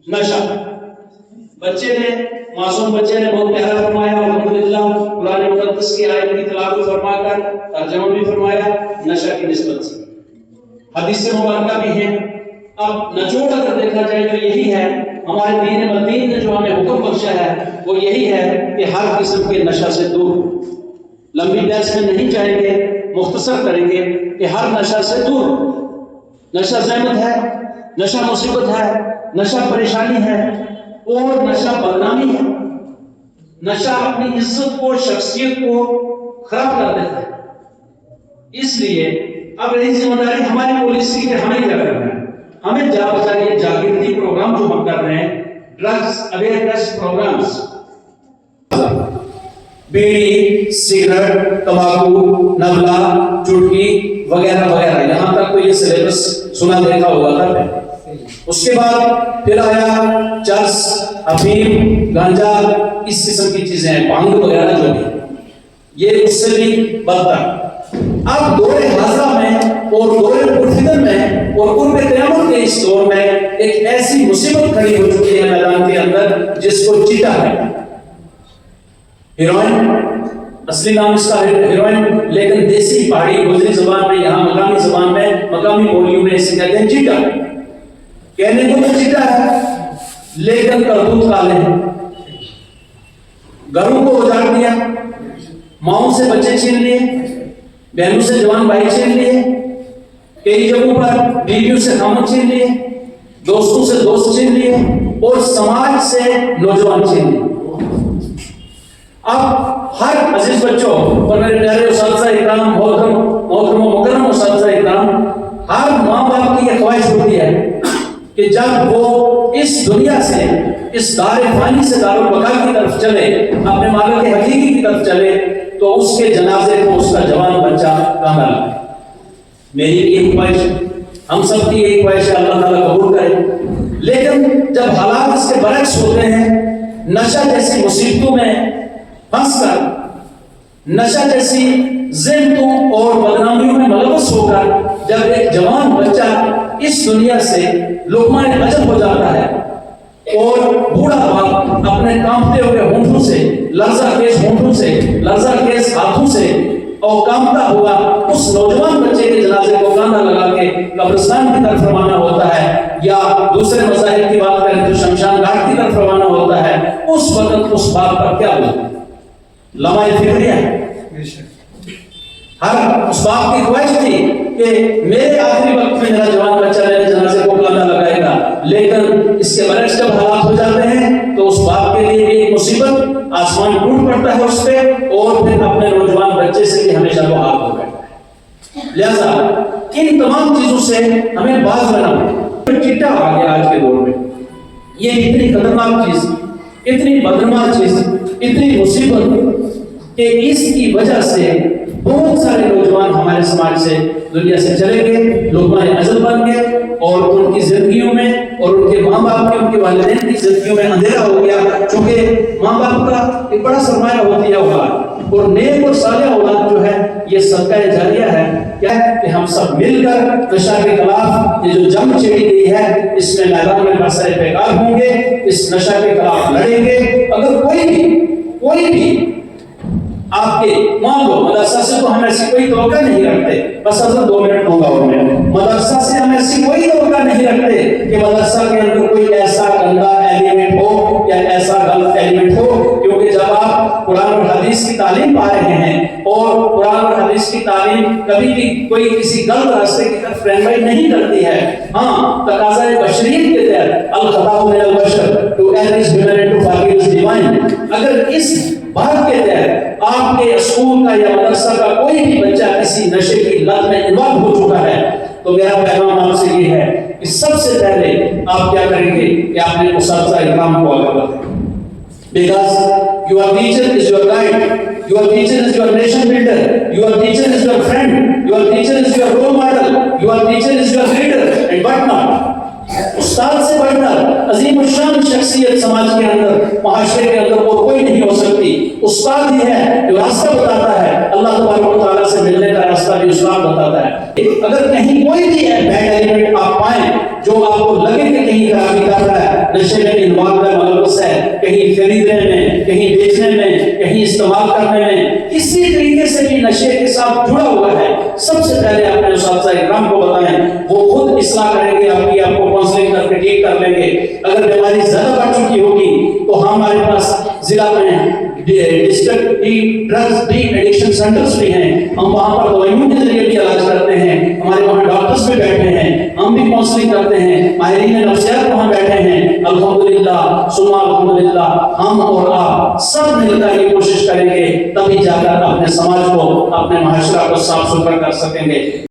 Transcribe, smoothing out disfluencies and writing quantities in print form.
نشہ بچے نے معصوم بچے نے بہت پیارا فرمایا الحمدللہ قرآن مقدس کی آیت کی تلاوت فرما کر ترجمہ بھی فرمایا نشہ کی نسبت سے حدیث مبارکہ بھی ہیں. اب نچوڑ اگر دیکھا جائے تو یہی ہے ہمارے دین مدین نے جو ہمیں حکم بخشا ہے وہ یہی ہے کہ ہر قسم کے نشہ سے دور. لمبی بحث میں نہیں جائیں گے مختصر کریں گے کہ ہر نشہ سے دور. نشہ زحمت ہے, نشہ مصیبت ہے, نشہ پریشانی ہے اور نشہ بدنامی ہے. نشہ اپنی عزت کو شخصیت کو خراب کر دیتا ہے. اس لیے اب رہی ذمہ داری ہماری پولیس کی کہ ہمیں کیا کرنا ہے. ہمیں جا بچا یہ جاگرتی پروگرام جو ہم کر رہے ہیں ڈرگز اویئرنیس پروگرامز, بیڑی سگریٹ تمباکو نبلا چٹکی وغیرہ وغیرہ یہاں تک تو یہ سلیبس سنا دیکھا ہوگا تھا. اس کے بعد پھر آیا چرس افیم گانجا اس قسم کی چیزیں ہیں بھنگ وغیرہ جو بھی یہ اس سے بھی بدتر. اب دور حاضرہ میں اور دور پرفتن میں اور قرب قیامت کے اس دور میں ایک ایسی مصیبت کھڑی ہو چکی ہے میدان کے اندر جس کو چیٹا ہے. ہیروئن اصلی نام اس کا ہیروئن لیکن دیسی پہاڑی گوجری زبان میں یہاں مقامی زبان میں مقامی بولیوں میں اسے کہتے ہیں چیٹا. کہنے کو تو چیٹا ہے لیکن کرتوت کالے ہیں. گھروں کو اجاڑ دیا, ماؤں سے بچے چھین لیے, بہنوں سے جوان بھائی چھین لیے, کئی جگہوں پر بیویوں سے خامد چھین لیے, دوستوں سے دوست چھین لیے اور سماج سے نوجوان چھین لیے. اب ہر عزیز بچوں اور میرے پیارے اساتذہ اکرام محترم و مکرم اساتذہ اکرام, ہر ماں باپ کی یہ خواہش ہوتی ہے کہ جب وہ اس دنیا سے اس دار فانی سے دار البقا کی طرف چلے, اپنے مالک حقیقی کی طرف چلے, تو اس کے جنازے کو اس کا جوان بچہ کہاں لائے. میری یہی خواہش, ہم سب کی یہی خواہش ہے, اللہ تعالیٰ قبول کرے. لیکن جب حالات اس کے برعکس ہوتے ہیں, نشہ جیسی مصیبتوں میں پھنس کر, نشہ جیسی ذلتوں اور بدنامیوں میں ملوث ہو کر جب ایک جوان بچہ اس دنیا سے لقمہ اجل ہو جاتا ہے اور بوڑھا باپ اپنے کانپتے ہوئے ہونٹوں سے, لرزہ خیز ہونٹوں سے, لرزہ خیز ہاتھوں سے اور کانپتا ہوا اس نوجوان بچے کے جنازے کو کاندھا لگا کے قبرستان کی طرف روانہ ہوتا ہے, یا دوسرے مذاہب کی بات کریں تو شمشان گھاٹ کی طرف روانہ ہوتا ہے, اس وقت اس باپ پر کیا ہوتا ہے؟ لمحہ فکریہ ہے. ہر اس باپ کی خواہش تھی کہ میرے آخری وقت میں میرا جوان بچہ میرے جنازے کو کاندھا لگائے گا, لیکن اس کے برعکس جب حالات ہو جاتے ہیں تو اس باپ کے لیے بھی ایک مصیبت, آسمان ٹوٹ پڑتا ہے اس پہ اور پھر اپنے نوجوان بچے سے بھی ہمیشہ وہ ہاتھ ہو بیٹھتا ہے. لہذا ان تمام چیزوں سے ہمیں باز رہنا پڑے. چٹا آ گیا آج کے دور میں, یہ اتنی خطرناک چیز, اتنی بدنما چیز, اتنی مصیبت کہ اس کی وجہ سے بہت سارے نوجوان ہمارے سماج سے دنیا سے چلے گئے, لقمہ اجل بن گئے اور ان کی زندگیوں میں اور ان کے ماں باپ کے, ان کے والدین کی زندگیوں میں اندھیرا ہو گیا. چونکہ ماں باپ کا ایک بڑا سرمایہ ہوتی ہے اولاد, اور نیک اور صالح اولاد جو ہے یہ صدقہ جاریہ ہے. کیا ہے کہ ہم سب مل کر نشہ کے خلاف یہ جو جنگ چھیڑی گئی ہے اس میں میدان میں برسر پیکار ہوں گے, اس نشہ کے خلاف لڑیں گے. اگر کوئی بھی آپ کے مان لو مدرسہ سے تو ہم ایسی کوئی توقع نہیں رکھتے, بس اصل 2 منٹ ہوگا اور میں مدرسہ سے ہم ایسی کوئی توقع نہیں رکھتے کہ مدرسہ کے اندر کوئی ایسا گندا ایلیمنٹ ہو یا ایسا غلط ایلیمنٹ ہو, کیونکہ جب آپ قرآن اور حدیث کی تعلیم پا رہے ہیں اور قرآن اور حدیث کی تعلیم کبھی بھی کوئی کسی غلط راستے کی طرف رہنمائی نہیں کرتی ہے. ہاں تقاضۂ بشریت کے تحت الخطا من البشر to err is human and to forgive divine, اگر اس بات کے تحت آپ کے اسکول کا یا مدرسہ کا کوئی بھی بچہ کسی نشے کی لت میں انوالو ہو چکا ہے تو میرا پیغام آپ سے یہ ہے کہ سب سے پہلے آپ کیا کریں گے کہ آپ نے اساتذہ اکرام کو آگے بڑھیں. Because your teacher is your guide, your teacher is your nation builder, your teacher is your friend, your teacher is your role model, your teacher is your leader and what not. استاد سے بڑھ کر عظیم الشان شخصیت سماج کے اندر, معاشرے کے اندر اور کوئی نہیں ہو سکتی. استاد ہی ہے جو راستہ بتاتا ہے, اللہ تبارک و تعالیٰ سے ملنے کا راستہ بھی اسلام بتاتا ہے. اگر کہیں کوئی بھی بیڈ ایلیمنٹ آپ پائیں جو آپ کو لگے کہ کہیں خرابی کر رہا ہے نشے میں انوالو ہے، ملوث ہے، کہیں خریدنے میں، کہیں بیچنے میں، کہیں استعمال کرنے میں، کسی طریقے سے بھی نشے کے ساتھ جڑا ہوا ہے، سب سے پہلے اپنے اساتذہ اکرام کو بتائیں، وہ خود اصلاح کریں گے، آپ کو کاؤنسلنگ کر کے ٹھیک کر لیں گے۔ اگر بیماری زیادہ بڑھ چکی ہوگی تو ہمارے پاس ضلع میں district drugs D addiction centres بھی ہیں، ہم وہاں پر دوائیوں کے ذریعے بھی علاج کرتے ہیں، ہمارے وہاں ڈاکٹرز بھی بیٹھے ہیں، ہم بھی کاؤنسلنگ کرتے ہیں، ماہرین نفسیات وہاں بیٹھے ہیں۔ الحمدللہ ثم الحمدللہ ہم اور آپ سب مل کر یہ کوشش کریں گے، تبھی جا کر اپنے سماج کو، اپنے معاشرہ کو صاف ستھرا کر سکیں گے۔